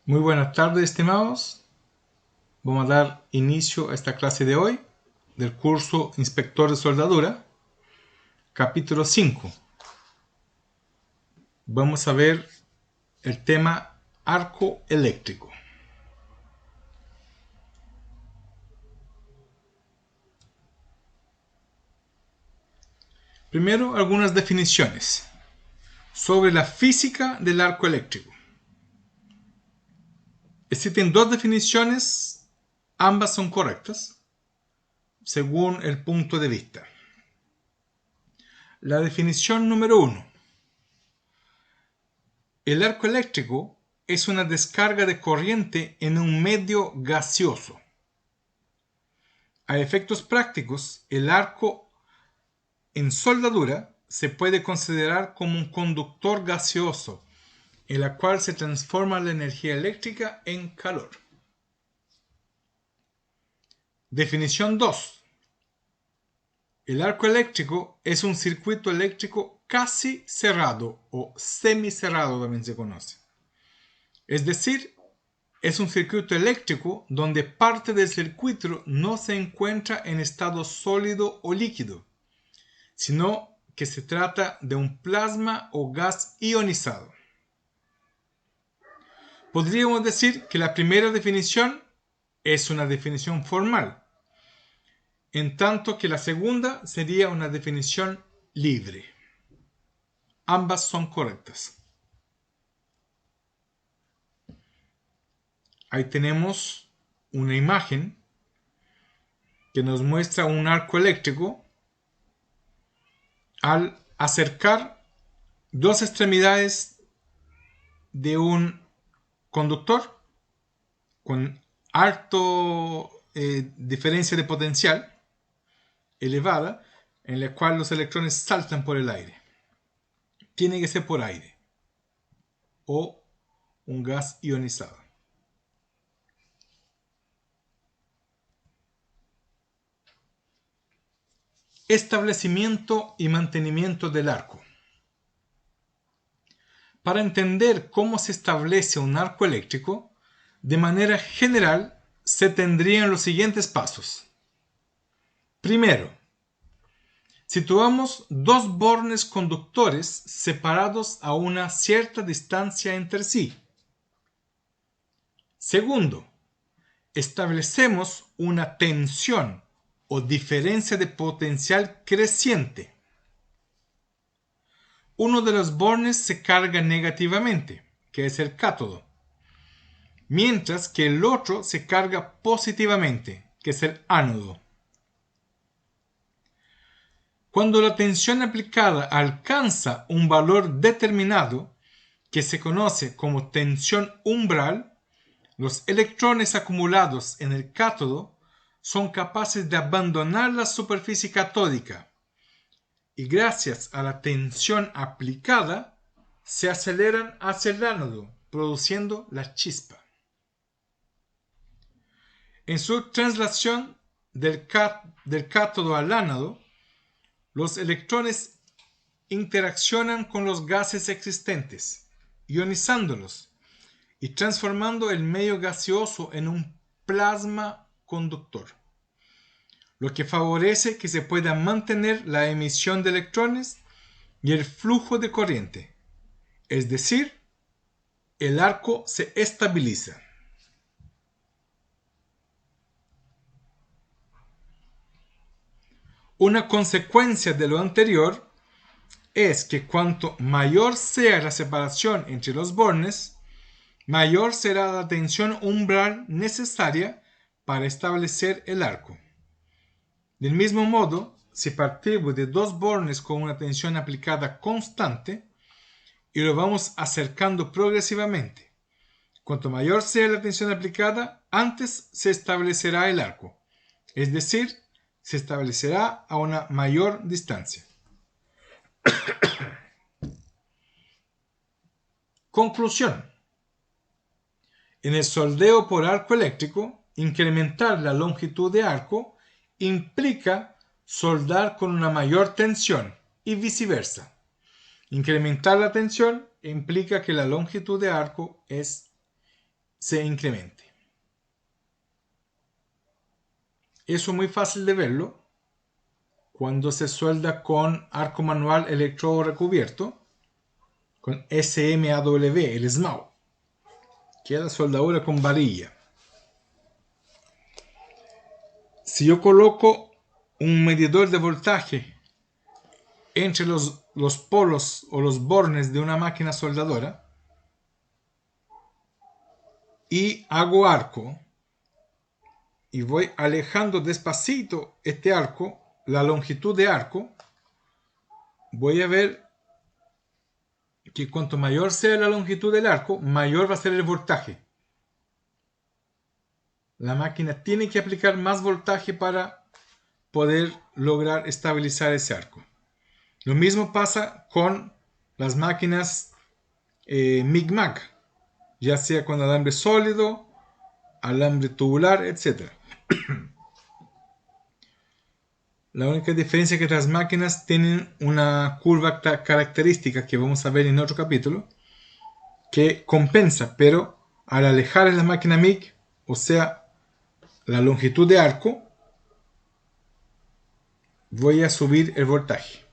Muy buenas tardes, estimados. Vamos a dar inicio a esta clase de hoy del curso Inspector de Soldadura, capítulo 5. Vamos a ver el tema arco eléctrico. Primero, algunas definiciones sobre la física del arco eléctrico. Existen dos definiciones, ambas son correctas, según el punto de vista. La definición número 1. El arco eléctrico es una descarga de corriente en un medio gaseoso. A efectos prácticos, el arco en soldadura se puede considerar como un conductor gaseoso, en la cual se transforma la energía eléctrica en calor. Definición 2. El arco eléctrico es un circuito eléctrico casi cerrado o semicerrado también se conoce. Es decir, es un circuito eléctrico donde parte del circuito no se encuentra en estado sólido o líquido, sino que se trata de un plasma o gas ionizado. Podríamos decir que la primera definición es una definición formal, en tanto que la segunda sería una definición libre. Ambas son correctas. Ahí tenemos una imagen que nos muestra un arco eléctrico al acercar dos extremidades de un conductor con alto diferencia de potencial elevada, en la cual los electrones saltan por el aire. Tiene que ser por aire o un gas ionizado. Establecimiento y mantenimiento del arco. Para entender cómo se establece un arco eléctrico, de manera general se tendrían los siguientes pasos. Primero, situamos dos bornes conductores separados a una cierta distancia entre sí. Segundo, establecemos una tensión o diferencia de potencial creciente. Uno de los bornes se carga negativamente, que es el cátodo, mientras que el otro se carga positivamente, que es el ánodo. Cuando la tensión aplicada alcanza un valor determinado, que se conoce como tensión umbral, los electrones acumulados en el cátodo son capaces de abandonar la superficie catódica y gracias a la tensión aplicada se aceleran hacia el ánodo, produciendo la chispa. En su traslación del cátodo al ánodo, los electrones interaccionan con los gases existentes, ionizándolos y transformando el medio gaseoso en un plasma conductor, lo que favorece que se pueda mantener la emisión de electrones y el flujo de corriente, es decir, el arco se estabiliza. Una consecuencia de lo anterior es que cuanto mayor sea la separación entre los bornes, mayor será la tensión umbral necesaria para establecer el arco. Del mismo modo, si partimos de dos bornes con una tensión aplicada constante y lo vamos acercando progresivamente, cuanto mayor sea la tensión aplicada, antes se establecerá el arco, es decir, se establecerá a una mayor distancia. Conclusión. En el soldeo por arco eléctrico, incrementar la longitud de arco implica soldar con una mayor tensión y viceversa. Incrementar la tensión implica que la longitud de arco es se incremente. Eso es muy fácil de verlo cuando se suelda con arco manual electrodo recubierto, con SMAW, el SMAW, que es la soldadura con varilla. Si yo coloco un medidor de voltaje entre los polos o los bornes de una máquina soldadora y hago arco y voy alejando despacito este arco, la longitud de arco, voy a ver que cuanto mayor sea la longitud del arco, mayor va a ser el voltaje. La máquina tiene que aplicar más voltaje para poder lograr estabilizar ese arco. Lo mismo pasa con las máquinas MIG-MAG, ya sea con alambre sólido, alambre tubular, etc. La única diferencia es que las máquinas tienen una curva característica que vamos a ver en otro capítulo que compensa, pero al alejar la máquina MIG, o sea, la longitud de arco, voy a subir el voltaje.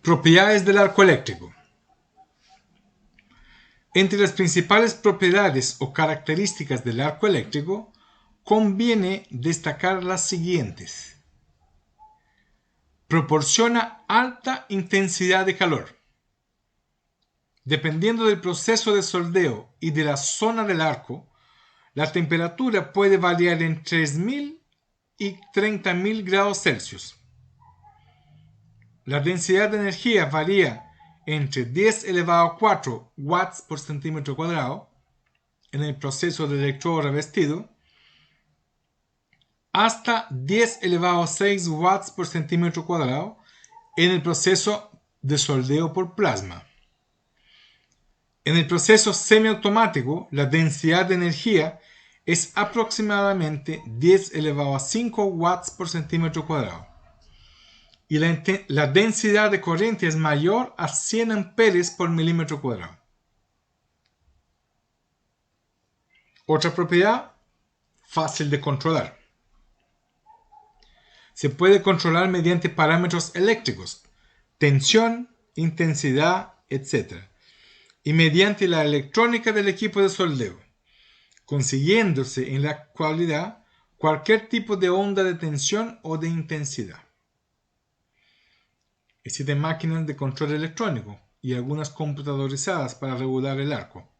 Propiedades del arco eléctrico. Entre las principales propiedades o características del arco eléctrico, conviene destacar las siguientes. Proporciona alta intensidad de calor. Dependiendo del proceso de soldeo y de la zona del arco, la temperatura puede variar en 3000 y 30.000 grados Celsius. La densidad de energía varía entre 10 elevado a 4 watts por centímetro cuadrado en el proceso de electrodo revestido hasta 10 elevado a 6 watts por centímetro cuadrado en el proceso de soldeo por plasma. En el proceso semiautomático, la densidad de energía es aproximadamente 10 elevado a 5 watts por centímetro cuadrado. Y la densidad de corriente es mayor a 100 amperes por milímetro cuadrado. Otra propiedad, fácil de controlar. Se puede controlar mediante parámetros eléctricos, tensión, intensidad, etc. y mediante la electrónica del equipo de soldeo, consiguiéndose en la actualidad cualquier tipo de onda de tensión o de intensidad. Existen máquinas de control electrónico y algunas computadorizadas para regular el arco.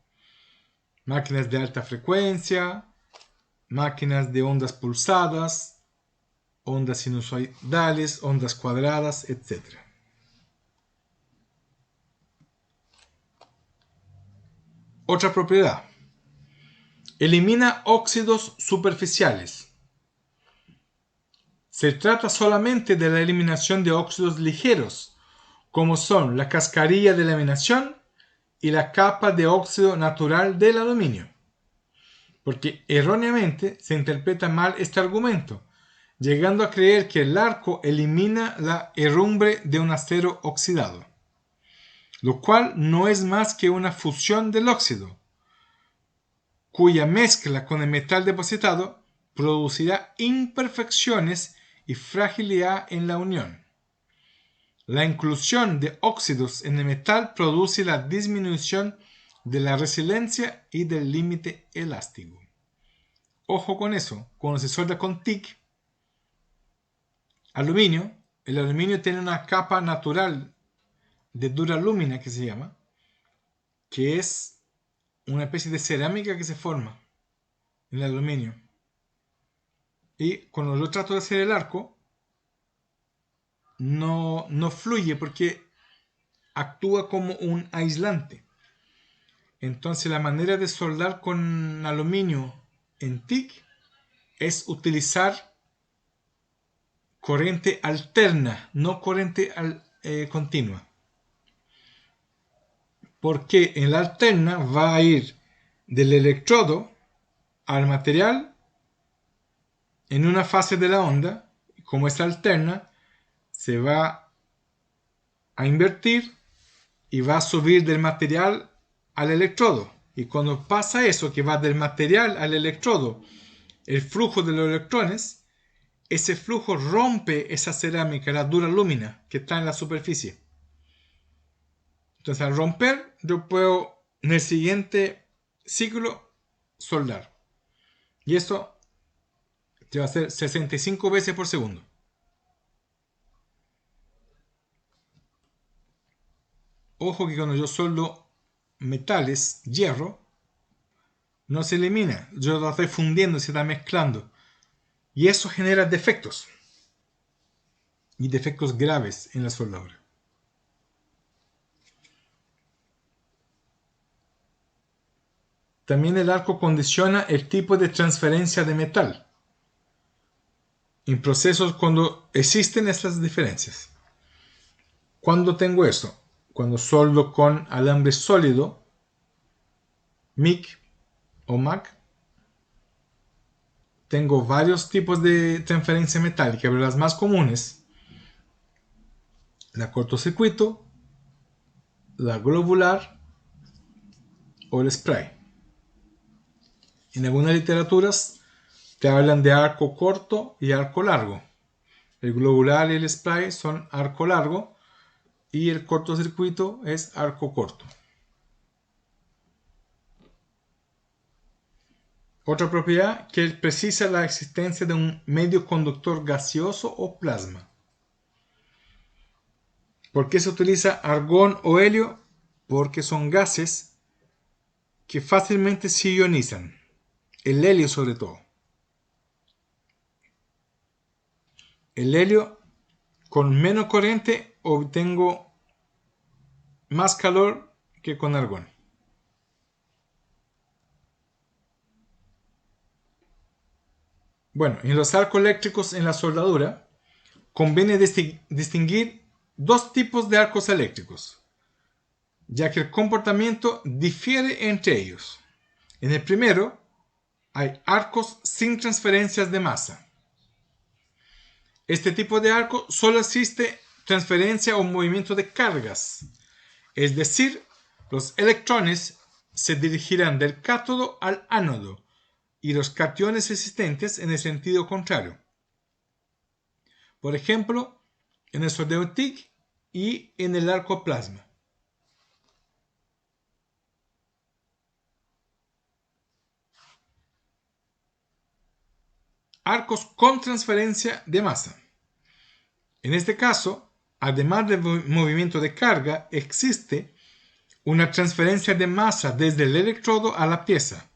Máquinas de alta frecuencia, máquinas de ondas pulsadas, ondas sinusoidales, ondas cuadradas, etc. Otra propiedad. Elimina óxidos superficiales. Se trata solamente de la eliminación de óxidos ligeros, como son la cascarilla de laminación y la capa de óxido natural del aluminio. Porque erróneamente se interpreta mal este argumento, llegando a creer que el arco elimina la herrumbre de un acero oxidado, lo cual no es más que una fusión del óxido, cuya mezcla con el metal depositado producirá imperfecciones y fragilidad en la unión. La inclusión de óxidos en el metal produce la disminución de la resiliencia y del límite elástico. Ojo con eso, cuando se solda con TIC, aluminio, el aluminio tiene una capa natural de duralúmina que se llama, que es una especie de cerámica que se forma en el aluminio. Y cuando yo trato de hacer el arco, no fluye porque actúa como un aislante. Entonces la manera de soldar con aluminio en TIC es utilizar corriente alterna, no corriente continua. Porque en la alterna va a ir del electrodo al material en una fase de la onda. Como es alterna, se va a invertir y va a subir del material al electrodo. Y cuando pasa eso, que va del material al electrodo, el flujo de los electrones, ese flujo rompe esa cerámica, la duralúmina que está en la superficie. Entonces, al romper, yo puedo en el siguiente ciclo soldar. Y eso te va a hacer 65 veces por segundo. Ojo que cuando yo soldo metales, hierro, no se elimina. Yo lo estoy fundiendo, se está mezclando. Y eso genera defectos. Y defectos graves en la soldadura. También el arco condiciona el tipo de transferencia de metal en procesos cuando existen estas diferencias. ¿Cuándo tengo eso? Cuando soldo con alambre sólido, MIG o MAC, tengo varios tipos de transferencia metálica, pero las más comunes, la cortocircuito, la globular o el spray. En algunas literaturas te hablan de arco corto y arco largo. El globular y el spray son arco largo y el cortocircuito es arco corto. Otra propiedad que precisa la existencia de un medio conductor gaseoso o plasma. ¿Por qué se utiliza argón o helio? Porque son gases que fácilmente se ionizan. El helio sobre todo. El helio, con menos corriente obtengo más calor que con argón. Bueno, en los arcos eléctricos en la soldadura conviene distinguir dos tipos de arcos eléctricos, ya que el comportamiento difiere entre ellos. En el primero hay arcos sin transferencias de masa. Este tipo de arco solo existe transferencia o movimiento de cargas, es decir, los electrones se dirigirán del cátodo al ánodo y los cationes existentes en el sentido contrario. Por ejemplo, en el soldado TIG y en el arco plasma. Arcos con transferencia de masa. En este caso, además del movimiento de carga, existe una transferencia de masa desde el electrodo a la pieza.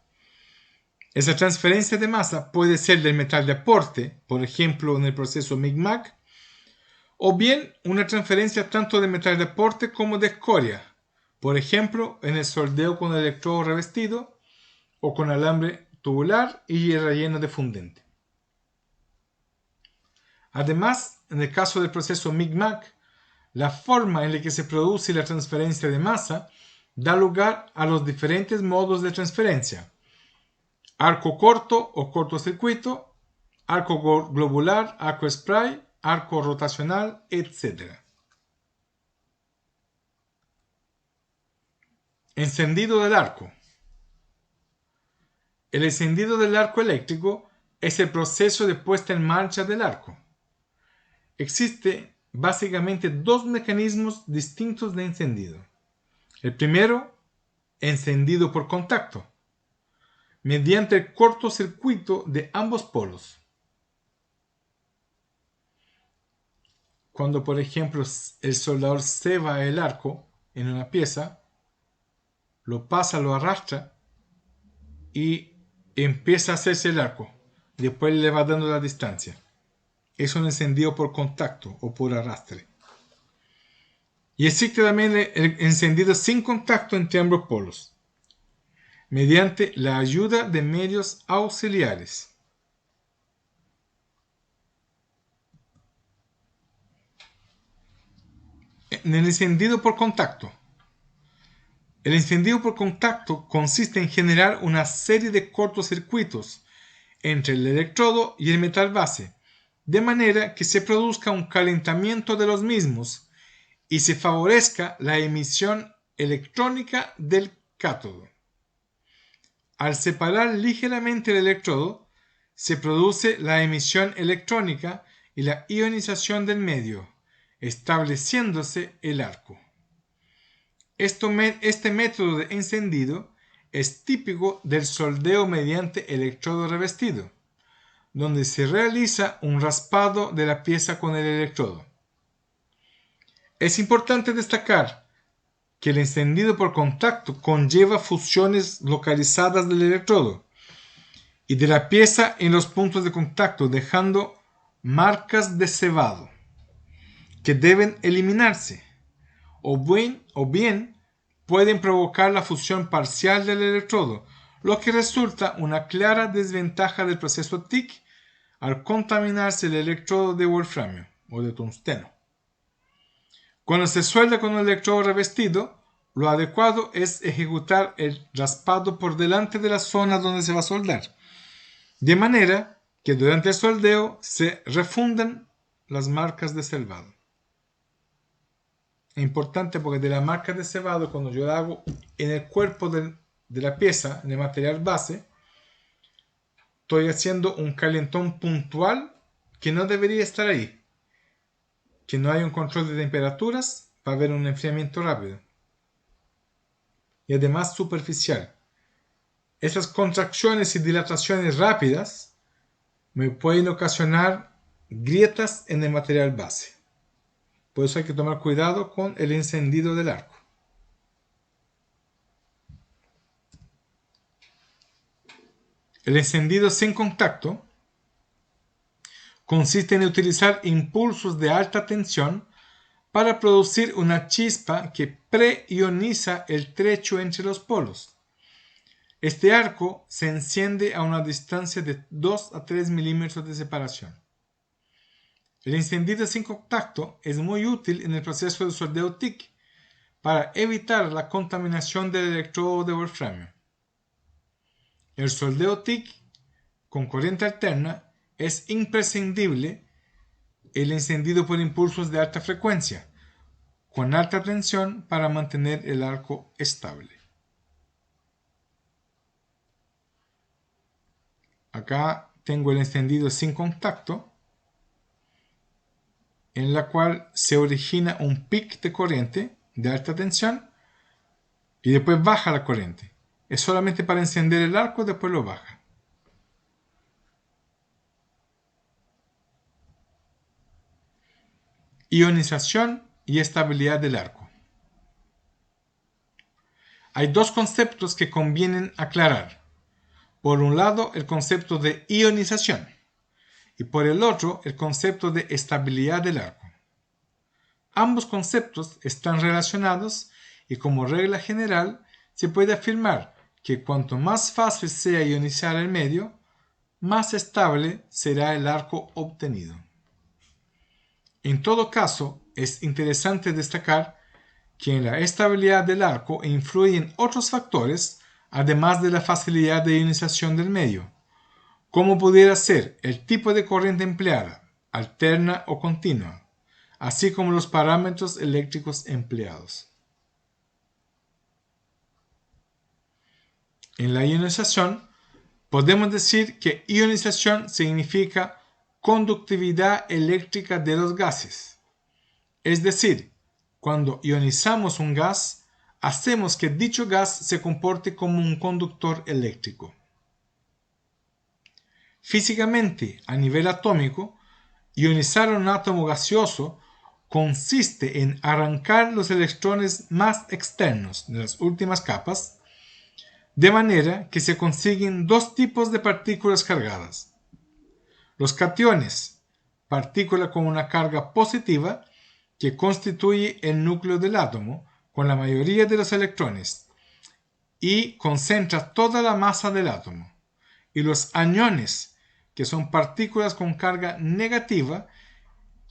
Esa transferencia de masa puede ser del metal de aporte, por ejemplo en el proceso MIG-MAC, o bien una transferencia tanto de metal de aporte como de escoria, por ejemplo en el soldeo con electrodo revestido o con alambre tubular y relleno de fundente. Además, en el caso del proceso MIG-MAC, la forma en la que se produce la transferencia de masa da lugar a los diferentes modos de transferencia: arco corto o cortocircuito, arco globular, arco spray, arco rotacional, etc. Encendido del arco. El encendido del arco eléctrico es el proceso de puesta en marcha del arco. Existe básicamente dos mecanismos distintos de encendido. El primero, encendido por contacto, mediante el cortocircuito de ambos polos. Cuando, por ejemplo, el soldador ceba el arco en una pieza, lo pasa, lo arrastra y empieza a hacerse el arco. Después le va dando la distancia. Es un encendido por contacto o por arrastre. Y existe también el encendido sin contacto entre ambos polos, mediante la ayuda de medios auxiliares. En el encendido por contacto. El encendido por contacto consiste en generar una serie de cortocircuitos entre el electrodo y el metal base, de manera que se produzca un calentamiento de los mismos y se favorezca la emisión electrónica del cátodo. Al separar ligeramente el electrodo, se produce la emisión electrónica y la ionización del medio, estableciéndose el arco. Este método de encendido es típico del soldeo mediante electrodo revestido, donde se realiza un raspado de la pieza con el electrodo. Es importante destacar que el encendido por contacto conlleva fusiones localizadas del electrodo y de la pieza en los puntos de contacto, dejando marcas de cebado que deben eliminarse, o bien pueden provocar la fusión parcial del electrodo, lo que resulta una clara desventaja del proceso TIC al contaminarse el electrodo de wolframio o de tungsteno. Cuando se suelda con un electrodo revestido, lo adecuado es ejecutar el raspado por delante de la zona donde se va a soldar, de manera que durante el soldeo se refundan las marcas de cebado. Es importante porque de las marcas de cebado, cuando yo la hago en el cuerpo de la pieza, en el material base, estoy haciendo un calentón puntual que no debería estar ahí. Que no hay un control de temperaturas para haber un enfriamiento rápido. Y además superficial. Esas contracciones y dilataciones rápidas me pueden ocasionar grietas en el material base. Por eso hay que tomar cuidado con el encendido del arco. El encendido sin contacto consiste en utilizar impulsos de alta tensión para producir una chispa que preioniza el trecho entre los polos. Este arco se enciende a una distancia de 2 a 3 milímetros de separación. El encendido sin contacto es muy útil en el proceso de soldeo TIC para evitar la contaminación del electrodo de wolframio. El soldeo TIC con corriente alterna es imprescindible el encendido por impulsos de alta frecuencia, con alta tensión para mantener el arco estable. Acá tengo el encendido sin contacto, en la cual se origina un pic de corriente de alta tensión y después baja la corriente. Es solamente para encender el arco, después lo baja. Ionización y estabilidad del arco. Hay dos conceptos que convienen aclarar. Por un lado, el concepto de ionización y por el otro, el concepto de estabilidad del arco. Ambos conceptos están relacionados y como regla general se puede afirmar que cuanto más fácil sea ionizar el medio, más estable será el arco obtenido. En todo caso, es interesante destacar que en la estabilidad del arco influyen otros factores además de la facilidad de ionización del medio, como pudiera ser el tipo de corriente empleada, alterna o continua, así como los parámetros eléctricos empleados. En la ionización, podemos decir que ionización significa conductividad eléctrica de los gases. Es decir, cuando ionizamos un gas, hacemos que dicho gas se comporte como un conductor eléctrico. Físicamente, a nivel atómico, ionizar un átomo gaseoso consiste en arrancar los electrones más externos de las últimas capas, de manera que se consiguen dos tipos de partículas cargadas. Los cationes, partícula con una carga positiva que constituye el núcleo del átomo con la mayoría de los electrones y concentra toda la masa del átomo. Y los aniones, que son partículas con carga negativa,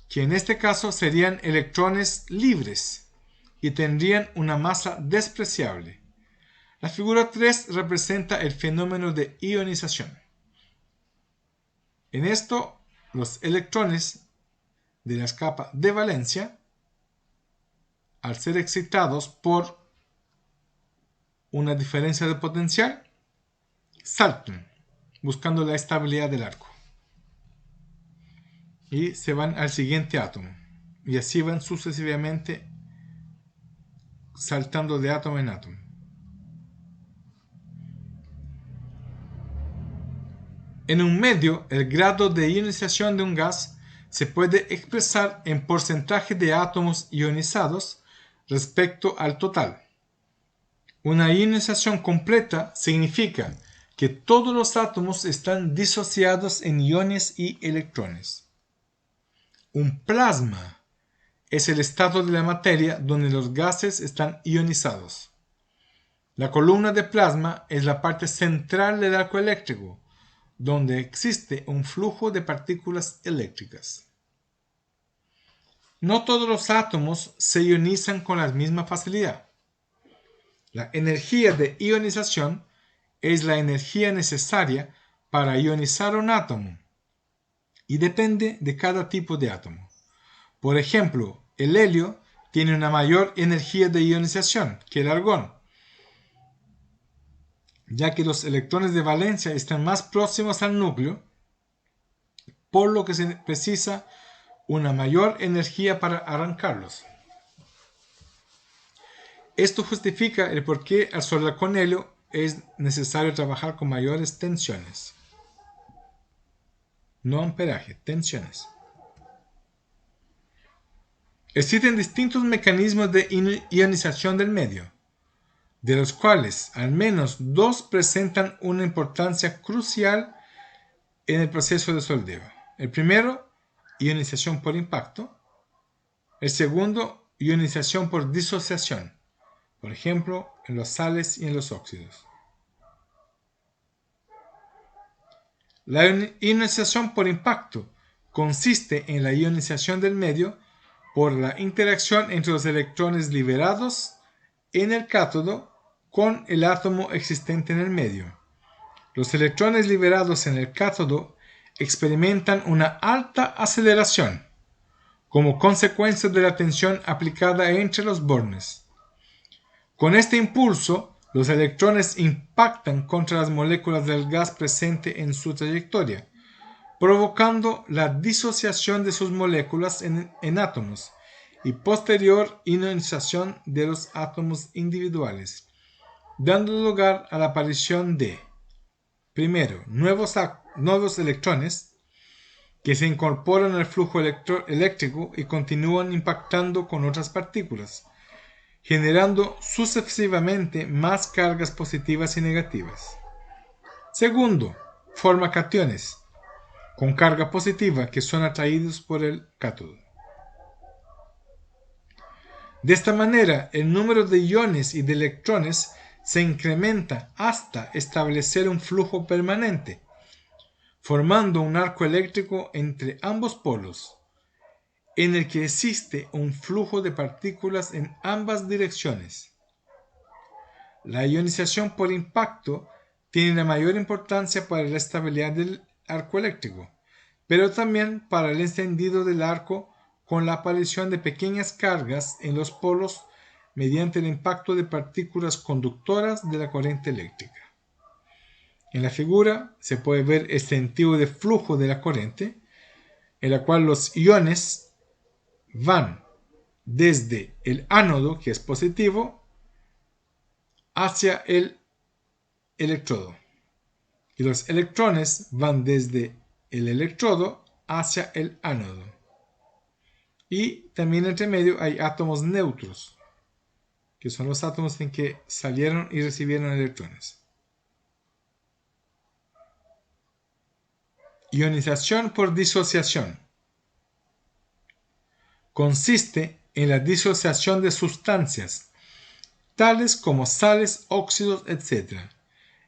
que en este caso serían electrones libres y tendrían una masa despreciable. La figura 3 representa el fenómeno de ionización. En esto, los electrones de la capa de valencia al ser excitados por una diferencia de potencial, saltan buscando la estabilidad del arco y se van al siguiente átomo, y así van sucesivamente saltando de átomo en átomo. En un medio, el grado de ionización de un gas se puede expresar en porcentaje de átomos ionizados respecto al total. Una ionización completa significa que todos los átomos están disociados en iones y electrones. Un plasma es el estado de la materia donde los gases están ionizados. La columna de plasma es la parte central del arco eléctrico, donde existe un flujo de partículas eléctricas. No todos los átomos se ionizan con la misma facilidad. La energía de ionización es la energía necesaria para ionizar un átomo y depende de cada tipo de átomo. Por ejemplo, el helio tiene una mayor energía de ionización que el argón, ya que los electrones de valencia están más próximos al núcleo, por lo que se precisa una mayor energía para arrancarlos. Esto justifica el por qué al soldar con helio es necesario trabajar con mayores tensiones. No amperaje, tensiones. Existen distintos mecanismos de ionización del medio, de los cuales al menos dos presentan una importancia crucial en el proceso de soldeo. El primero, ionización por impacto. El segundo, ionización por disociación, por ejemplo, en los sales y en los óxidos. La ionización por impacto consiste en la ionización del medio por la interacción entre los electrones liberados en el cátodo con el átomo existente en el medio. Los electrones liberados en el cátodo experimentan una alta aceleración como consecuencia de la tensión aplicada entre los bornes. Con este impulso, los electrones impactan contra las moléculas del gas presente en su trayectoria, provocando la disociación de sus moléculas en átomos y posterior ionización de los átomos individuales, dando lugar a la aparición de, primero, nuevos electrones que se incorporan al flujo eléctrico y continúan impactando con otras partículas, generando sucesivamente más cargas positivas y negativas. Segundo, forma cationes con carga positiva que son atraídos por el cátodo. De esta manera, el número de iones y de electrones se incrementa hasta establecer un flujo permanente, formando un arco eléctrico entre ambos polos, en el que existe un flujo de partículas en ambas direcciones. La ionización por impacto tiene una mayor importancia para la estabilidad del arco eléctrico, pero también para el encendido del arco con la aparición de pequeñas cargas en los polos mediante el impacto de partículas conductoras de la corriente eléctrica. En la figura se puede ver el sentido de flujo de la corriente, en la cual los iones van desde el ánodo, que es positivo, hacia el electrodo. Y los electrones van desde el electrodo hacia el ánodo. Y también entre medio hay átomos neutros, que son los átomos en que salieron y recibieron electrones. Ionización por disociación. Consiste en la disociación de sustancias, tales como sales, óxidos, etc.,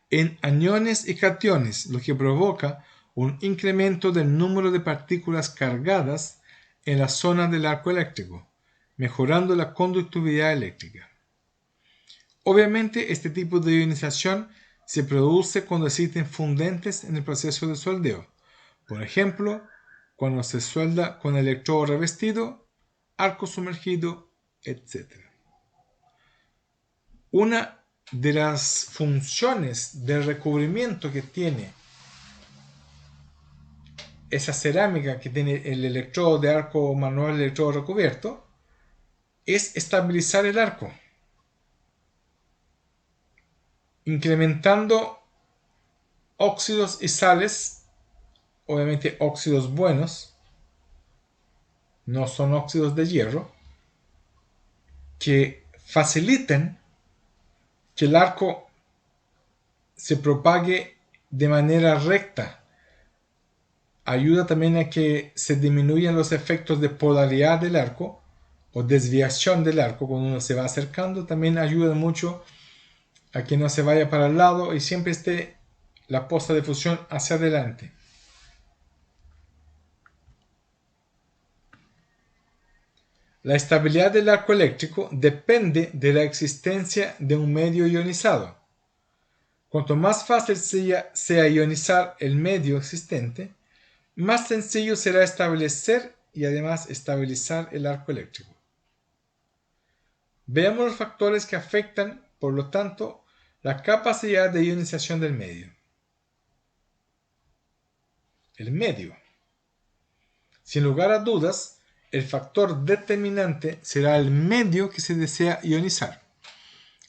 en aniones y cationes, lo que provoca un incremento del número de partículas cargadas en la zona del arco eléctrico, mejorando la conductividad eléctrica. Obviamente, este tipo de ionización se produce cuando existen fundentes en el proceso de soldeo, por ejemplo, cuando se suelda con electrodo revestido, arco sumergido, etc. Una de las funciones de recubrimiento que tiene esa cerámica que tiene el electrodo de arco manual, el electrodo recubierto, es estabilizar el arco, incrementando óxidos y sales, obviamente óxidos buenos, no son óxidos de hierro, que faciliten que el arco se propague de manera recta. Ayuda también a que se disminuyan los efectos de polaridad del arco o desviación del arco cuando uno se va acercando. También ayuda mucho a que no se vaya para el lado y siempre esté la posta de fusión hacia adelante. La estabilidad del arco eléctrico depende de la existencia de un medio ionizado. Cuanto más fácil sea ionizar el medio existente, más sencillo será establecer y además estabilizar el arco eléctrico. Veamos los factores que afectan, por lo tanto, la capacidad de ionización del medio. El medio. Sin lugar a dudas, el factor determinante será el medio que se desea ionizar.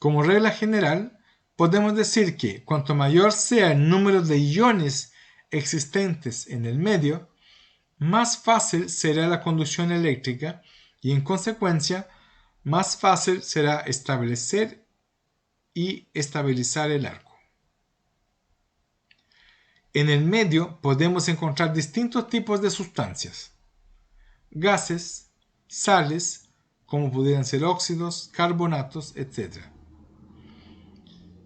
Como regla general, podemos decir que cuanto mayor sea el número de iones existentes en el medio, más fácil será la conducción eléctrica y, en consecuencia, más fácil será establecer y estabilizar el arco. En el medio podemos encontrar distintos tipos de sustancias: gases, sales, como pudieran ser óxidos, carbonatos, etc.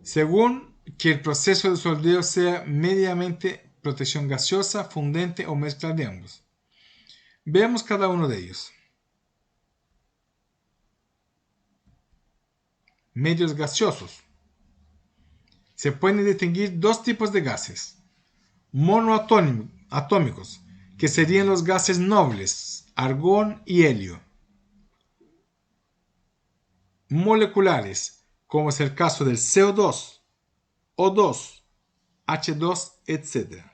Según que el proceso de soldeo sea mediamente protección gaseosa, fundente o mezcla de ambos. Veamos cada uno de ellos. Medios gaseosos. Se pueden distinguir dos tipos de gases: monoatómicos, que serían los gases nobles, argón y helio; moleculares, como es el caso del CO2, O2, H2, etc.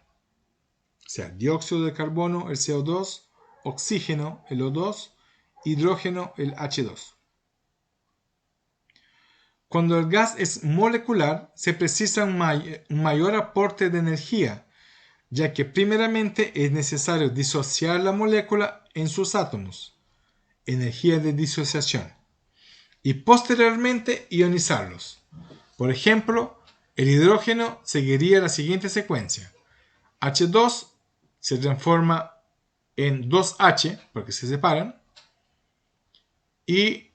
O sea, dióxido de carbono, el CO2, oxígeno, el O2, hidrógeno, el H2. Cuando el gas es molecular, se precisa un mayor aporte de energía, ya que primeramente es necesario disociar la molécula en sus átomos, energía de disociación, y posteriormente ionizarlos. Por ejemplo, el hidrógeno seguiría la siguiente secuencia: H2 se transforma en 2H, porque se separan, y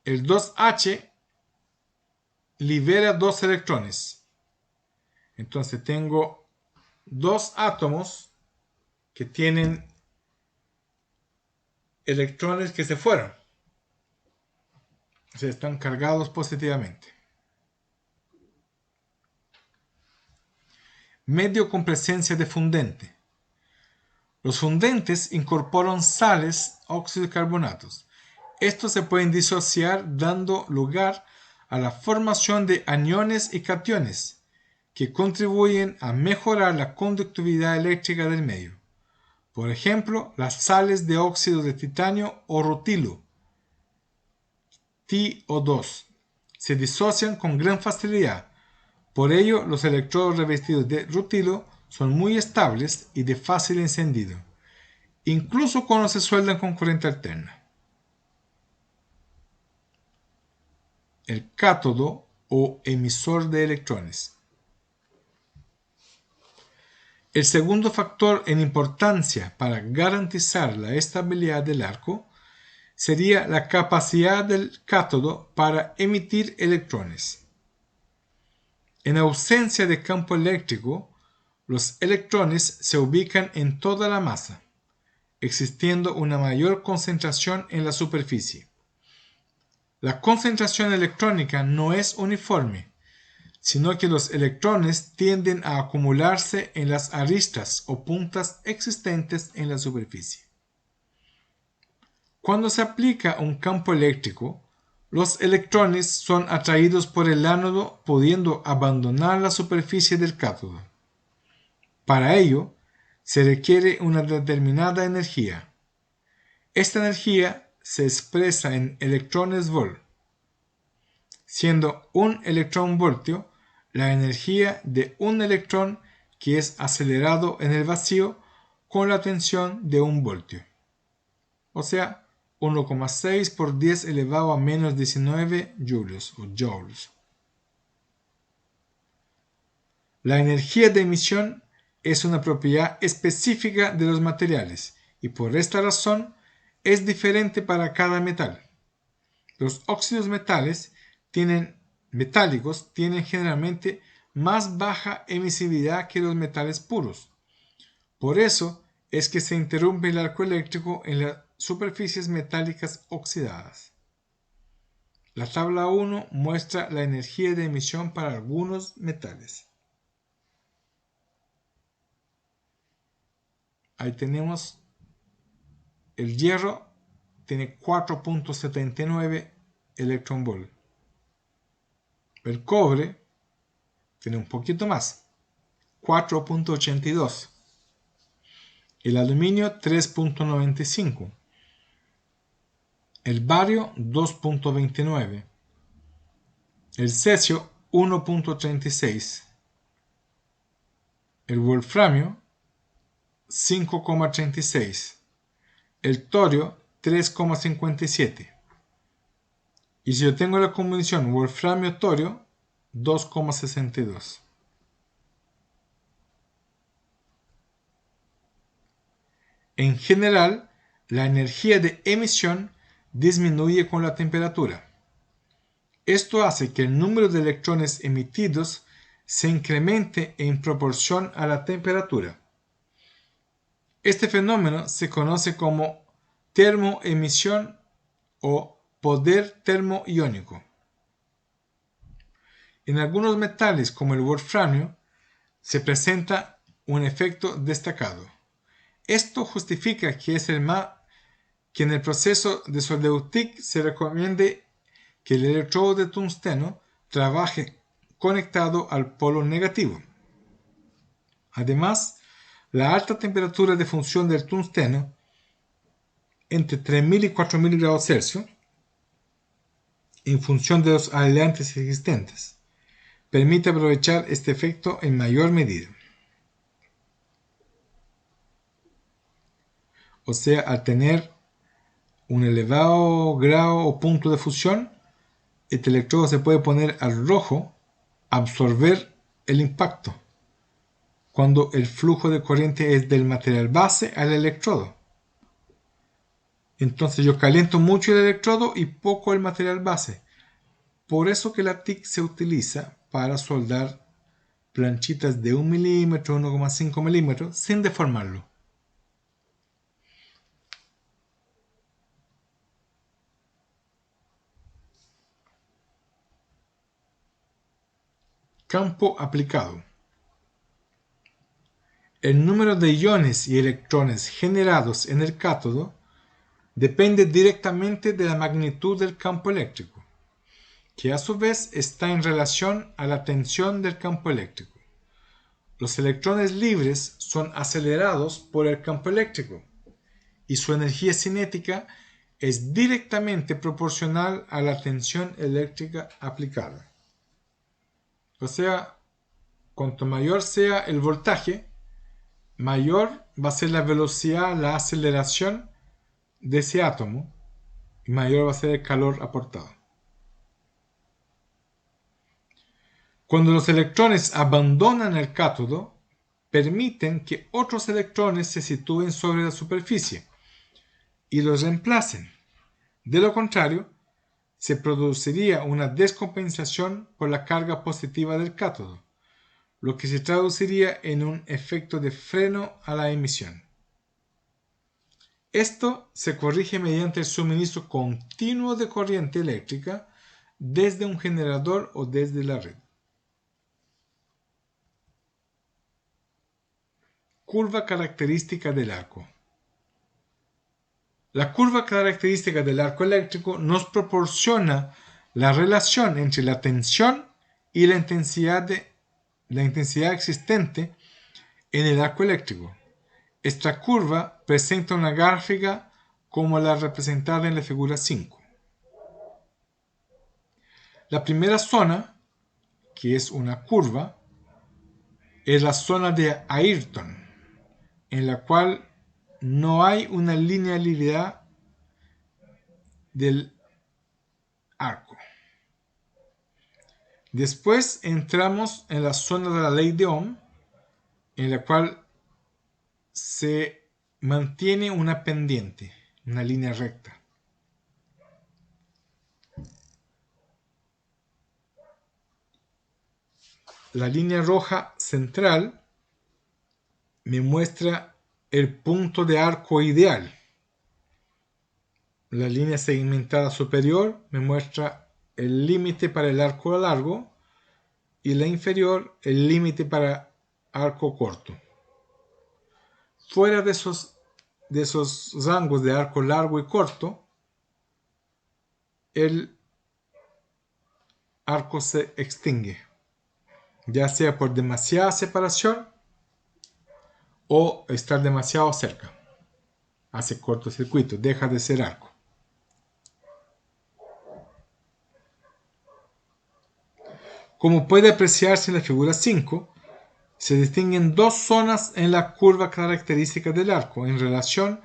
el 2H libera dos electrones. Entonces tengo dos átomos que tienen electrones que se fueron, o sea, están cargados positivamente. Medio con presencia de fundente. Los fundentes incorporan sales, óxidos y carbonatos. Estos se pueden disociar dando lugar a la formación de aniones y cationes, que contribuyen a mejorar la conductividad eléctrica del medio. Por ejemplo, las sales de óxido de titanio o rutilo, TiO2, se disocian con gran facilidad. Por ello, los electrodos revestidos de rutilo son muy estables y de fácil encendido, incluso cuando se sueldan con corriente alterna. El cátodo o emisor de electrones. El segundo factor en importancia para garantizar la estabilidad del arco sería la capacidad del cátodo para emitir electrones. En ausencia de campo eléctrico, los electrones se ubican en toda la masa, existiendo una mayor concentración en la superficie. La concentración electrónica no es uniforme, sino que los electrones tienden a acumularse en las aristas o puntas existentes en la superficie. Cuando se aplica un campo eléctrico, Los electrones son atraídos por el ánodo pudiendo abandonar la superficie del cátodo. Para ello, se requiere una determinada energía. Esta energía se expresa en electrones volt, siendo un electrón voltio la energía de un electrón que es acelerado en el vacío con la tensión de 1 voltio. O sea, 1,6 por 10 elevado a menos 19 joules o joules. La energía de emisión es una propiedad específica de los materiales y por esta razón es diferente para cada metal. Los óxidos metálicos tienen generalmente más baja emisividad que los metales puros. Por eso es que se interrumpe el arco eléctrico en las superficies metálicas oxidadas. La tabla 1 muestra la energía de emisión para algunos metales. Ahí tenemos el hierro, tiene 4.79 electronvolt. El cobre tiene un poquito más, 4.82. El aluminio 3.95. El bario 2.29. El cesio 1.36. El wolframio 5.36. El torio 3.57. Y si yo tengo la combinación wolframio-torio, 2.62. En general, la energía de emisión disminuye con la temperatura. Esto hace que el número de electrones emitidos se incremente en proporción a la temperatura. Este fenómeno se conoce como termoemisión o poder termoiónico. En algunos metales como el wolframio se presenta un efecto destacado. Esto justifica que en el proceso de soldeutic se recomiende que el electrodo de tungsteno trabaje conectado al polo negativo. Además, la alta temperatura de función del tungsteno, entre 3000 y 4000 grados Celsius, en función de los aireantes existentes, permite aprovechar este efecto en mayor medida. O sea, al tener un elevado grado o punto de fusión, este electrodo se puede poner al rojo, absorber el impacto, cuando el flujo de corriente es del material base al electrodo. Entonces yo caliento mucho el electrodo y poco el material base. Por eso que la TIC se utiliza para soldar planchitas de 1 milímetro, 1,5 milímetros, sin deformarlo. Campo aplicado. El número de iones y electrones generados en el cátodo depende directamente de la magnitud del campo eléctrico, que a su vez está en relación a la tensión del campo eléctrico. Los electrones libres son acelerados por el campo eléctrico y su energía cinética es directamente proporcional a la tensión eléctrica aplicada. O sea, cuanto mayor sea el voltaje, mayor va a ser la velocidad, la aceleración de ese átomo y mayor va a ser el calor aportado. Cuando los electrones abandonan el cátodo, permiten que otros electrones se sitúen sobre la superficie y los reemplacen. De lo contrario, se produciría una descompensación por la carga positiva del cátodo, lo que se traduciría en un efecto de freno a la emisión. Esto se corrige mediante el suministro continuo de corriente eléctrica desde un generador o desde la red. Curva característica del arco. La curva característica del arco eléctrico nos proporciona la relación entre la tensión y la intensidad existente en el arco eléctrico. Esta curva presenta una gráfica como la representada en la figura 5. La primera zona, que es una curva, es la zona de Ayrton, en la cual no hay una linealidad del arco. Después entramos en la zona de la ley de Ohm, en la cual se mantiene una pendiente, una línea recta. La línea roja central me muestra el punto de arco ideal. La línea segmentada superior me muestra el límite para el arco largo y la inferior el límite para arco corto. Fuera de esos rangos de arco largo y corto, el arco se extingue, ya sea por demasiada separación o estar demasiado cerca. Hace cortocircuito, deja de ser arco. Como puede apreciarse en la figura 5, se distinguen dos zonas en la curva característica del arco en relación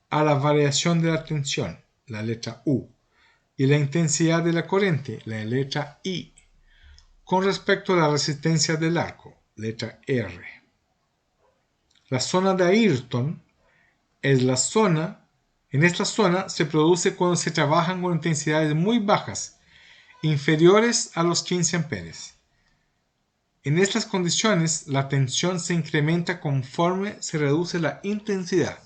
a la variación de la tensión, la letra U, y la intensidad de la corriente, la letra I, con respecto a la resistencia del arco, letra R. La zona de Ayrton es la zona, en esta zona se produce cuando se trabajan con intensidades muy bajas, inferiores a los 15 amperes. En estas condiciones, la tensión se incrementa conforme se reduce la intensidad.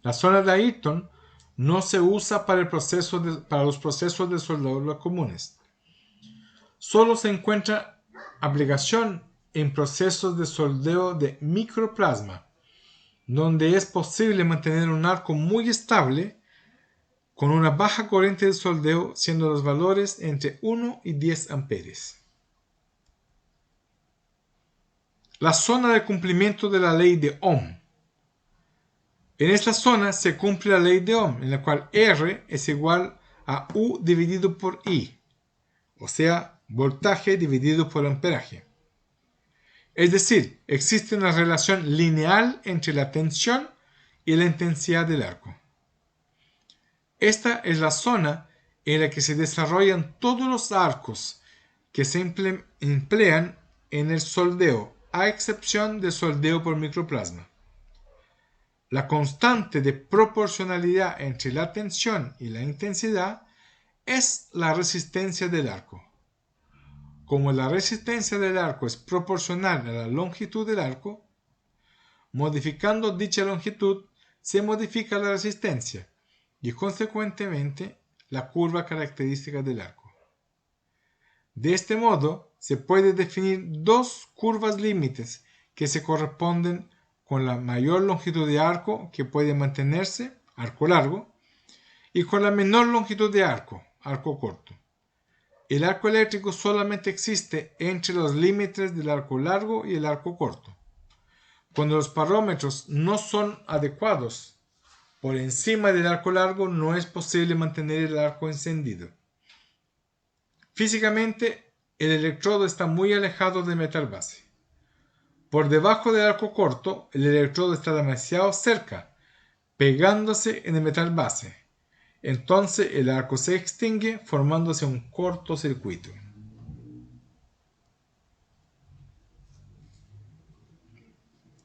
La zona de Ayrton no se usa para los procesos de soldadura comunes. Solo se encuentra aplicación en procesos de soldeo de microplasma, donde es posible mantener un arco muy estable con una baja corriente de soldeo, siendo los valores entre 1 y 10 amperes. La zona de cumplimiento de la ley de Ohm. En esta zona se cumple la ley de Ohm, en la cual R es igual a U dividido por I, o sea, voltaje dividido por amperaje. Es decir, existe una relación lineal entre la tensión y la intensidad del arco. Esta es la zona en la que se desarrollan todos los arcos que se emplean en el soldeo, a excepción del soldeo por microplasma. La constante de proporcionalidad entre la tensión y la intensidad es la resistencia del arco. Como la resistencia del arco es proporcional a la longitud del arco, modificando dicha longitud se modifica la resistencia y consecuentemente la curva característica del arco. De este modo se puede definir dos curvas límites que se corresponden con la mayor longitud de arco que puede mantenerse, arco largo, y con la menor longitud de arco, arco corto. El arco eléctrico solamente existe entre los límites del arco largo y el arco corto. Cuando los parámetros no son adecuados, por encima del arco largo no es posible mantener el arco encendido. Físicamente, el electrodo está muy alejado del metal base. Por debajo del arco corto, el electrodo está demasiado cerca, pegándose en el metal base. Entonces el arco se extingue formándose un cortocircuito.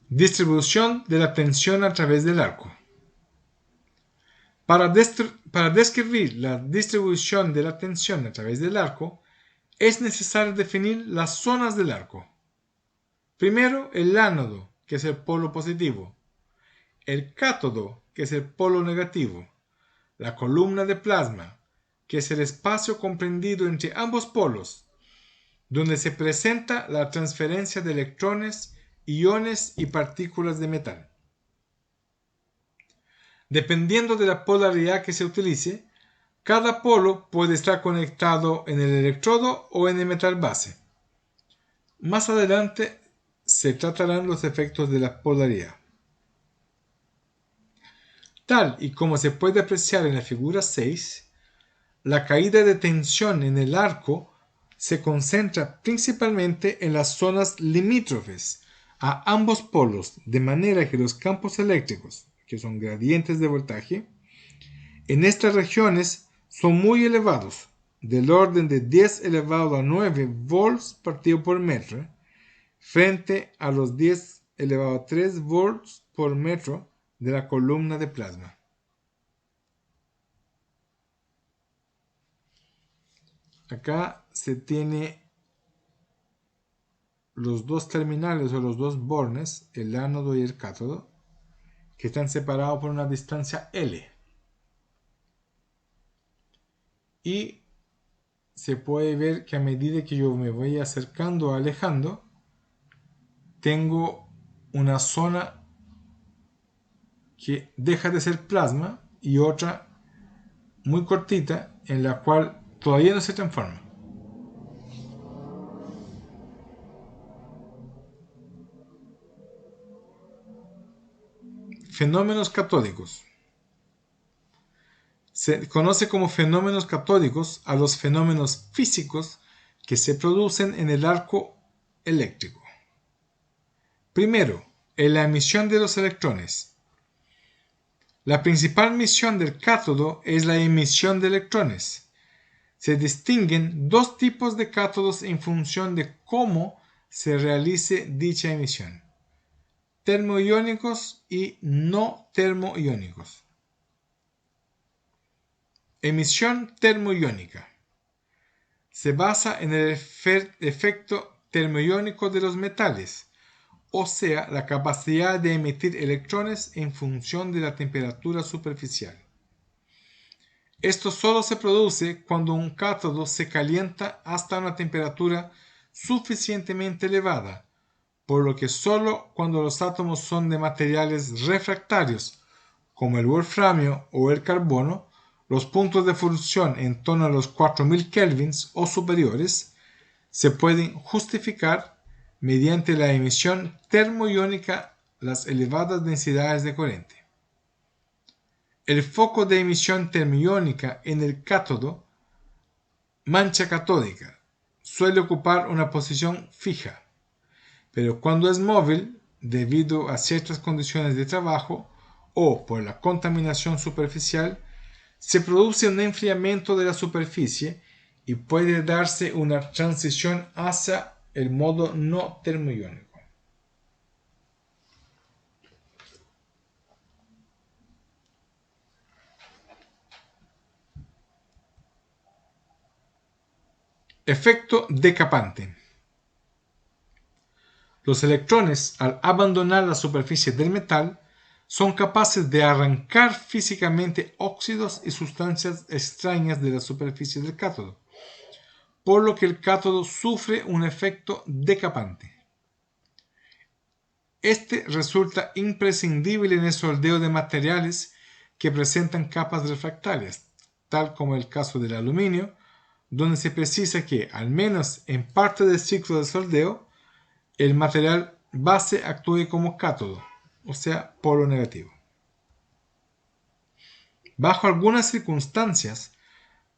Distribución de la tensión a través del arco. Para describir la distribución de la tensión a través del arco, es necesario definir las zonas del arco. Primero, el ánodo, que es el polo positivo, el cátodo, que es el polo negativo, la columna de plasma, que es el espacio comprendido entre ambos polos, donde se presenta la transferencia de electrones, iones y partículas de metal. Dependiendo de la polaridad que se utilice, Cada polo puede estar conectado en el electrodo o en el metal base. Más adelante se tratarán los efectos de la polaridad. Tal y como se puede apreciar en la figura 6, la caída de tensión en el arco se concentra principalmente en las zonas limítrofes a ambos polos, de manera que los campos eléctricos, que son gradientes de voltaje, en estas regiones son muy elevados, del orden de 10 elevado a 9 volts partido por metro, frente a los 10 elevado a 3 volts por metro de la columna de plasma. Acá se tiene los dos terminales o los dos bornes, el ánodo y el cátodo, que están separados por una distancia L. Y se puede ver que a medida que yo me voy acercando o alejando, tengo una zona que deja de ser plasma y otra muy cortita en la cual todavía no se transforma. Fenómenos catódicos. Se conoce como fenómenos catódicos a los fenómenos físicos que se producen en el arco eléctrico. Primero, en la emisión de los electrones. La principal misión del cátodo es la emisión de electrones. Se distinguen dos tipos de cátodos en función de cómo se realice dicha emisión: termoiónicos y no termoiónicos. Emisión termoiónica. Se basa en el efecto termoiónico de los metales, o sea, la capacidad de emitir electrones en función de la temperatura superficial. Esto solo se produce cuando un cátodo se calienta hasta una temperatura suficientemente elevada, por lo que solo cuando los átomos son de materiales refractarios, como el wolframio o el carbono, los puntos de fusión en torno a los 4000 kelvins o superiores, se pueden justificar mediante la emisión termoiónica las elevadas densidades de corriente. El foco de emisión termoiónica en el cátodo, mancha catódica, suele ocupar una posición fija, pero cuando es móvil, debido a ciertas condiciones de trabajo o por la contaminación superficial, se produce un enfriamiento de la superficie y puede darse una transición hacia el modo no termoiónico. Efecto decapante. Los electrones, al abandonar la superficie del metal, son capaces de arrancar físicamente óxidos y sustancias extrañas de la superficie del cátodo, por lo que el cátodo sufre un efecto decapante. Este resulta imprescindible en el soldeo de materiales que presentan capas refractarias, tal como el caso del aluminio, donde se precisa que, al menos en parte del ciclo de soldeo, el material base actúe como cátodo, o sea, polo negativo. Bajo algunas circunstancias,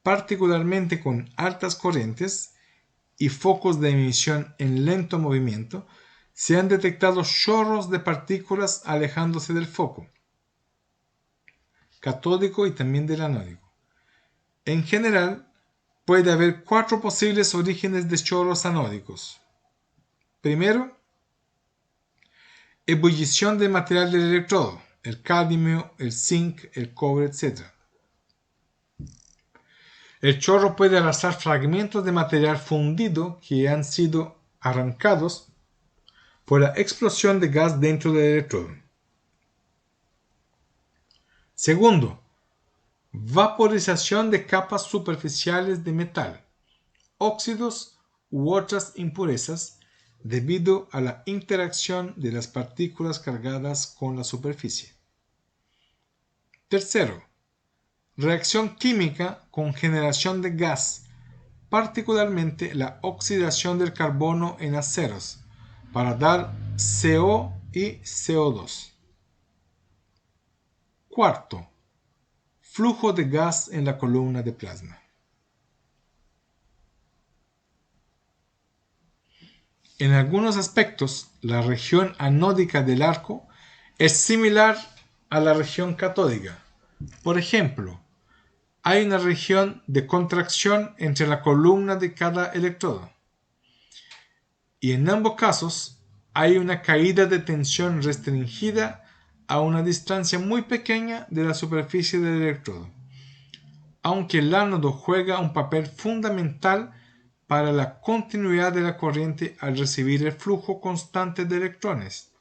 particularmente con altas corrientes y focos de emisión en lento movimiento, se han detectado chorros de partículas alejándose del foco catódico y también del anódico. En general, puede haber 4 posibles orígenes de chorros anódicos. Primero, ebullición del material del electrodo, el cadmio, el zinc, el cobre, etc. El chorro puede arrastrar fragmentos de material fundido que han sido arrancados por la explosión de gas dentro del electrodo. Segundo, vaporización de capas superficiales de metal, óxidos u otras impurezas debido a la interacción de las partículas cargadas con la superficie. Tercero, Reacción química con generación de gas, particularmente la oxidación del carbono en aceros, para dar CO y CO2. Cuarto, flujo de gas en la columna de plasma. En algunos aspectos, la región anódica del arco es similar a la región catódica. Por ejemplo, hay una región de contracción entre la columna de cada electrodo. Y en ambos casos hay una caída de tensión restringida a una distancia muy pequeña de la superficie del electrodo, aunque el ánodo juega un papel fundamental para la continuidad de la corriente al recibir el flujo constante de electrones.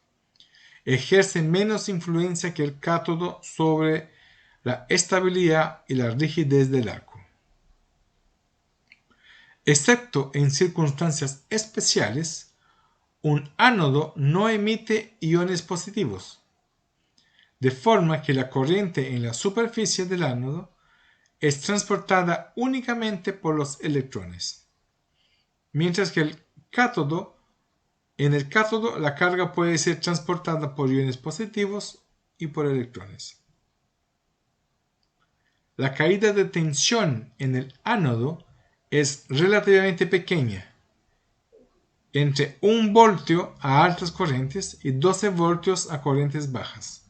Ejerce menos influencia que el cátodo sobre la estabilidad y la rigidez del arco. Excepto en circunstancias especiales, un ánodo no emite iones positivos, de forma que la corriente en la superficie del ánodo es transportada únicamente por los electrones, mientras que en el cátodo la carga puede ser transportada por iones positivos y por electrones. La caída de tensión en el ánodo es relativamente pequeña, entre 1 voltio a altas corrientes y 12 voltios a corrientes bajas.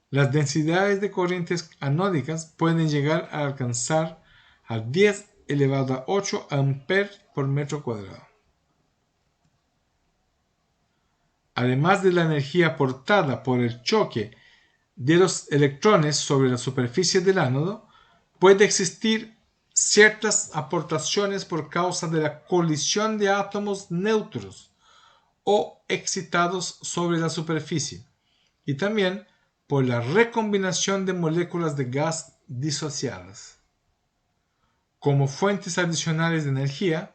Las densidades de corrientes anódicas pueden llegar a alcanzar a 10 elevado a 8 amperes por metro cuadrado. Además de la energía aportada por el choque de los electrones sobre la superficie del ánodo, puede existir ciertas aportaciones por causa de la colisión de átomos neutros o excitados sobre la superficie, y también por la recombinación de moléculas de gas disociadas. Como fuentes adicionales de energía,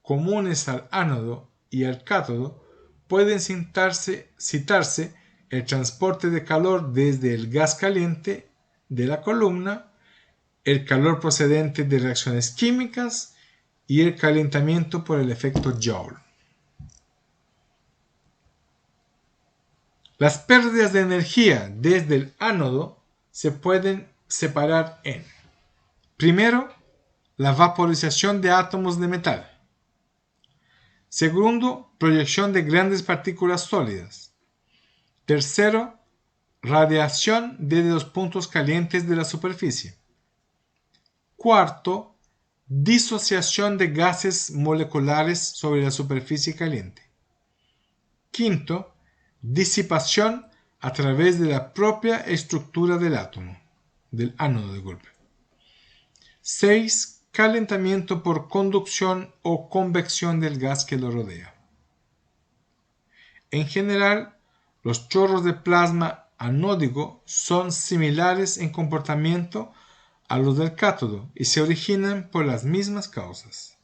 comunes al ánodo y al cátodo, pueden citarse el transporte de calor desde el gas caliente de la columna, el calor procedente de reacciones químicas y el calentamiento por el efecto Joule. Las pérdidas de energía desde el ánodo se pueden separar en: primero, la vaporización de átomos de metal. Segundo, proyección de grandes partículas sólidas. Tercero, radiación desde los puntos calientes de la superficie. Cuarto, disociación de gases moleculares sobre la superficie caliente. Quinto, disipación a través de la propia estructura del átomo, del ánodo de golpe. 6. Calentamiento por conducción o convección del gas que lo rodea. En general, los chorros de plasma anódico son similares en comportamiento a los del cátodo y se originan por las mismas causas.